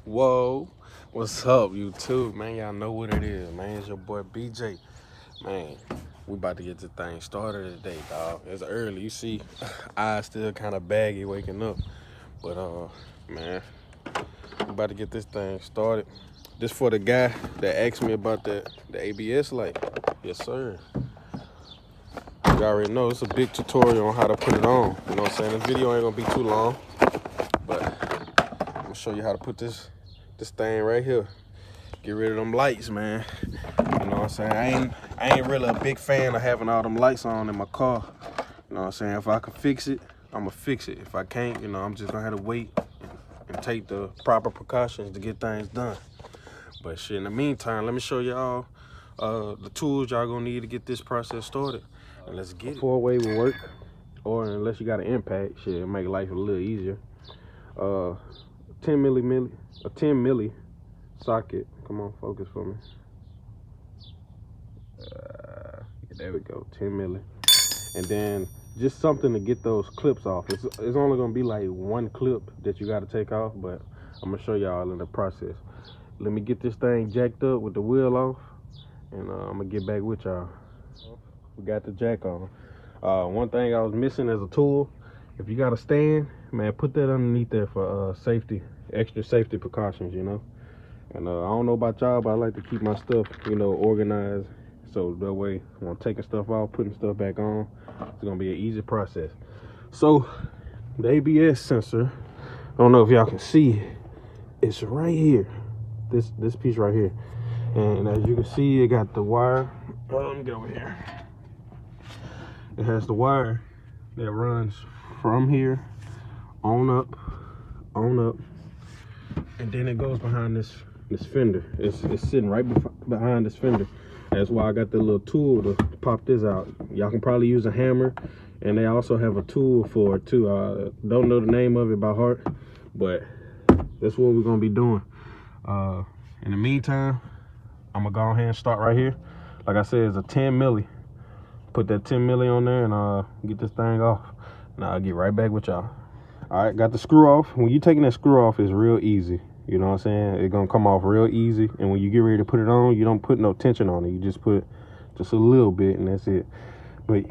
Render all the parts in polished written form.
Whoa, what's up, YouTube? Man, y'all know what it is, man. It's your boy BJ. Man, we about to get this thing started today, dog. It's early, you see, eyes still kind of baggy waking up. But, man, we about to get this thing started. This for the guy that asked me about the ABS light. Yes, sir. You already know it's a big tutorial on how to put it on. You know what I'm saying? This video ain't gonna be too long, but I'm gonna show you how to put this thing right here. Get rid of them lights, man. You know what I'm saying? I ain't really a big fan of having all them lights on in my car. You know what I'm saying? If I can fix it, I'ma fix it. If I can't, you know, I'm just gonna have to wait and take the proper precautions to get things done. But shit, in the meantime, let me show y'all the tools y'all gonna need to get this process started. And let's get it. Four-way will work, or unless you got an impact, shit, it'll make life a little easier. 10 milli socket. Come on, focus for me. There we go, 10 milli. And then just something to get those clips off. It's only gonna be like one clip that you gotta take off, but I'm gonna show y'all in the process. Let me get this thing jacked up with the wheel off, and I'm gonna get back with y'all. We got the jack on. One thing I was missing as a tool, if you got a stand, man, put that underneath there for safety, extra safety precautions, you know. And I don't know about y'all, but I like to keep my stuff, you know, organized. So that way, when I'm taking stuff off, putting stuff back on, it's gonna be an easy process. So the ABS sensor, I don't know if y'all can see it, it's right here. This piece right here. And as you can see, it got the wire. Let me get over here. It has the wire that runs from here on up, and then it goes behind this fender. It's sitting right behind this fender. That's why I got the little tool to pop this out. Y'all can probably use a hammer, and they also have a tool for it too. Don't know the name of it by heart, but that's what we're gonna be doing. In the meantime, I'm gonna go ahead and start right here. Like I said, it's a 10 milli. Put that 10 milli on there and get this thing off. Now I'll get right back with y'all. All right, got the screw off. When you taking that screw off, it's real easy. You know what I'm saying? It's gonna come off real easy. And when you get ready to put it on, you don't put no tension on it. You just put just a little bit and that's it. But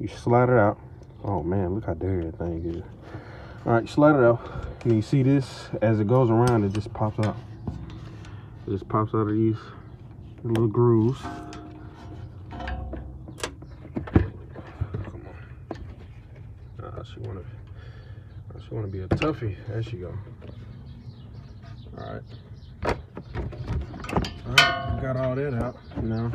you slide it out. Oh man, look how dirty that thing is. All right, you slide it out. And you see this, as it goes around, it just pops out. It just pops out of these little grooves. She wanna be a toughie. There she go. All right, got all that out. Now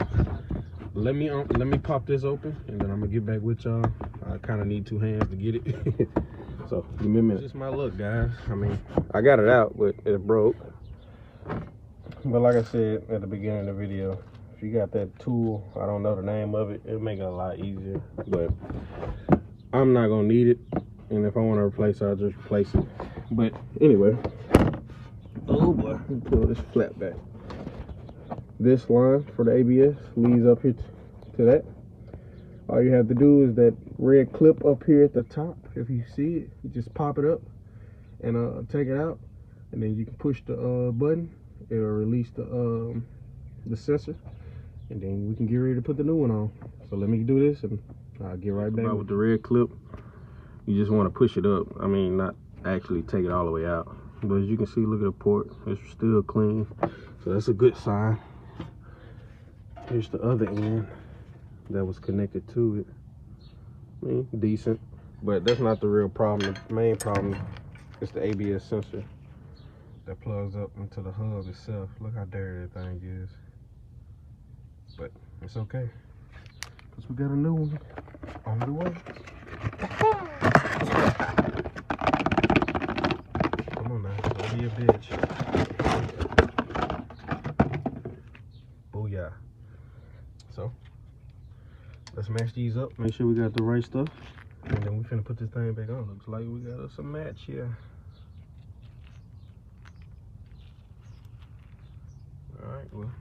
let me pop this open, and then I'm gonna get back with y'all. I kind of need two hands to get it. So give me a minute. This is my look, guys. I mean, I got it out, but it broke. But like I said at the beginning of the video, if you got that tool, I don't know the name of it, it'll make it a lot easier. But I'm not gonna need it. And if I want to replace it, I'll just replace it. But anyway, oh boy, let me pull this flat back. This line for the ABS leads up here to that. All you have to do is that red clip up here at the top. If you see it, you just pop it up and take it out, and then you can push the button. It'll release the sensor, and then we can get ready to put the new one on. So let me do this, and I'll get right back with the red clip. You just want to push it up. I mean, not actually take it all the way out. But as you can see, look at the port. It's still clean. So that's a good sign. Here's the other end that was connected to it. I mean, decent. But that's not the real problem. The main problem is the ABS sensor that plugs up into the hub itself. Look how dirty that thing is. But it's okay, because we got a new one on the way. Come on now, don't be a bitch. Booyah. So, let's match these up. Make sure we got the right stuff. And then we finna put this thing back on. Looks like we got us a match here. Alright, well,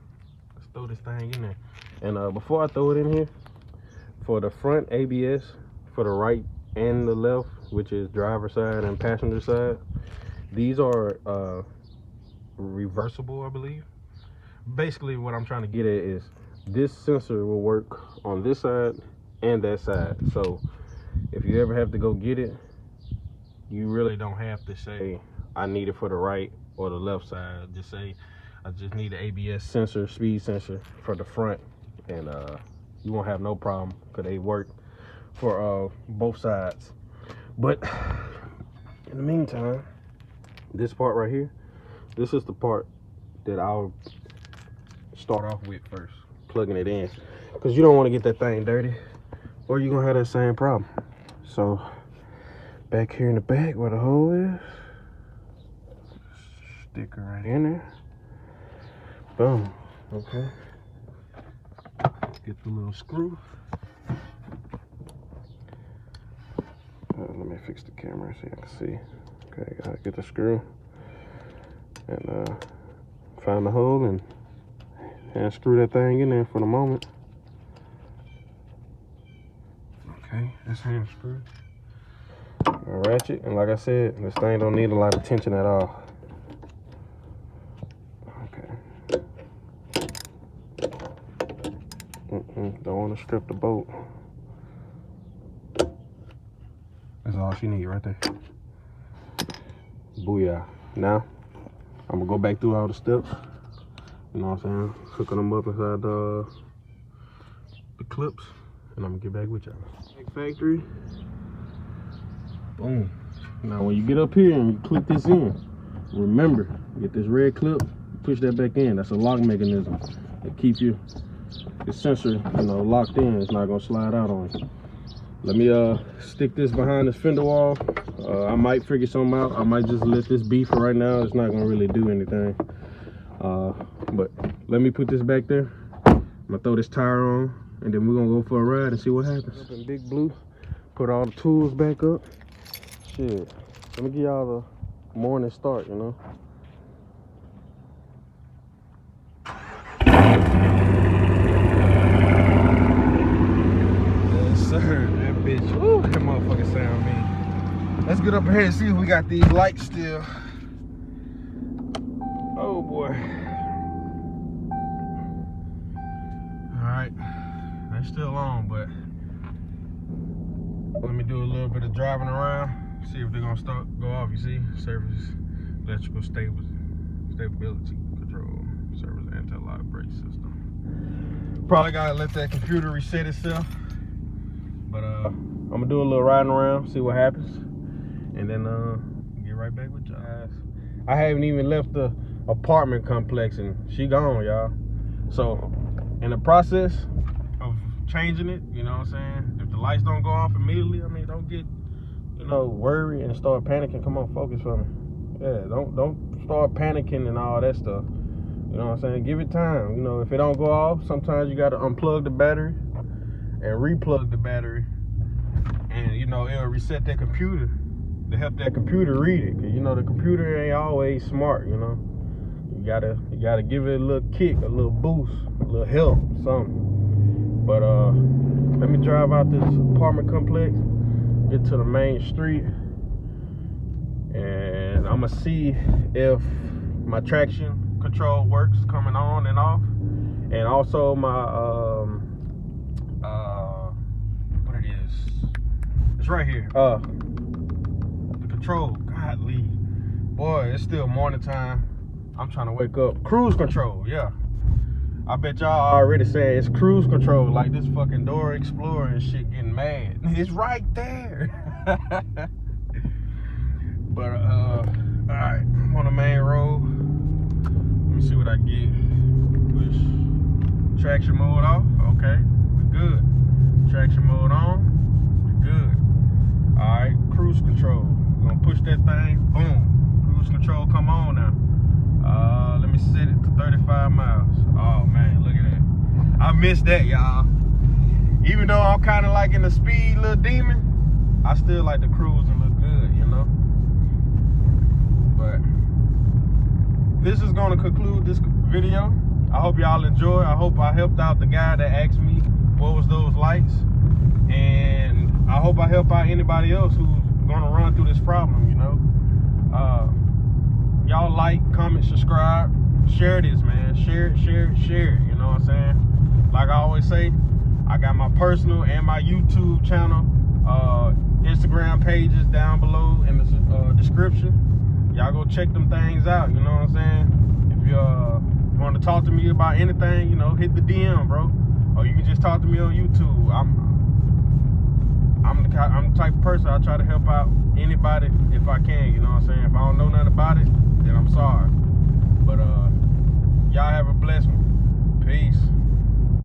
let's throw this thing in there. And before I throw it in here, for the front ABS, for the right and the left, which is driver side and passenger side, these are reversible, I believe. Basically, what I'm trying to get at is this sensor will work on this side and that side. So if you ever have to go get it, you really don't have to say, I need it for the right or the left side. Just say, I just need an ABS sensor, speed sensor for the front, and you won't have no problem because they work for both sides. But in the meantime, this part right here, this is the part that I'll start off with first, plugging it in, because you don't want to get that thing dirty or you're gonna have that same problem. So back here in the back where the hole is, sticker right in there. Boom. Okay. Get the little screw. Let me fix the camera so you can see. Okay, gotta get the screw and find the hole and screw that thing in there for the moment. Okay, that's hand screw. A ratchet, and like I said, this thing don't need a lot of tension at all. Okay. Don't want to strip the bolt. That's all she needs right there. Booyah. Now, I'm gonna go back through all the steps. You know what I'm saying? Hooking them up inside the clips, and I'm gonna get back with y'all. Factory. Boom. Now when you get up here and you click this in, remember, get this red clip, push that back in. That's a lock mechanism that keeps you, the sensor, you know, locked in. It's not gonna slide out on you. Let me stick this behind this fender wall. I might figure something out. I might just let this be for right now. It's not gonna really do anything. But let me put this back there. I'm gonna throw this tire on, and then we're gonna go for a ride and see what happens. Up in Big Blue, put all the tools back up. Shit, let me give y'all the morning start, you know. Yes, sir. That bitch. Ooh, that motherfucker sound mean. Let's get up ahead and see if we got these lights still. Oh boy. Alright. They're still on, but let me do a little bit of driving around. See if they're gonna go off. You see, service electrical stability control, service anti-lock brake system. Probably gotta let that computer reset itself. But I'm gonna do a little riding around, see what happens, and then get right back with y'all. I haven't even left the apartment complex, and she gone, y'all. So in the process of changing it, you know what I'm saying? If the lights don't go off immediately, I mean, don't get, you know, worry and start panicking. Come on, focus for me. Yeah, don't start panicking and all that stuff. You know what I'm saying? Give it time. You know, if it don't go off, sometimes you gotta unplug the battery and replug the battery, and you know, it'll reset that computer to help that computer read it. 'Cause you know, the computer ain't always smart, you know. You gotta give it a little kick, a little boost, a little help, something. But let me drive out this apartment complex, get to the main street, and I'm gonna see if my traction control works coming on and off, and also my what it is, it's right here, the control. Godly, boy, it's still morning time. I'm trying to wake up. Cruise control, yeah. I bet y'all already saying it's cruise control, like this fucking Dora Explorer and shit getting mad. It's right there. But alright, I'm on the main road. Let me see what I get. Push traction mode off. Okay, we good. Traction mode on. We good. Alright, cruise control. We're gonna push that thing. Boom. Cruise control come on now. Let me set it to 35 miles. Oh man, look at that. I missed that, y'all. Even though I'm kind of like in the speed little demon, I still like to cruise and look good, you know. But this is gonna conclude this video. I hope y'all enjoy. I hope I helped out the guy that asked me what was those lights, and I hope I help out anybody else who's gonna run through this problem, you know. Y'all like, comment, subscribe. share this, man. Share it, share it, share it. You know what I'm saying? Like I always say, I got my personal and my YouTube channel, Instagram pages down below in the description. Y'all go check them things out. You know what I'm saying? If you want to talk to me about anything, you know, hit the DM, bro. Or you can just talk to me on YouTube. I'm the type of person, I try to help out anybody if I can, you know what I'm saying? If I don't know nothing about it, then I'm sorry. But y'all have a blessed one. Peace.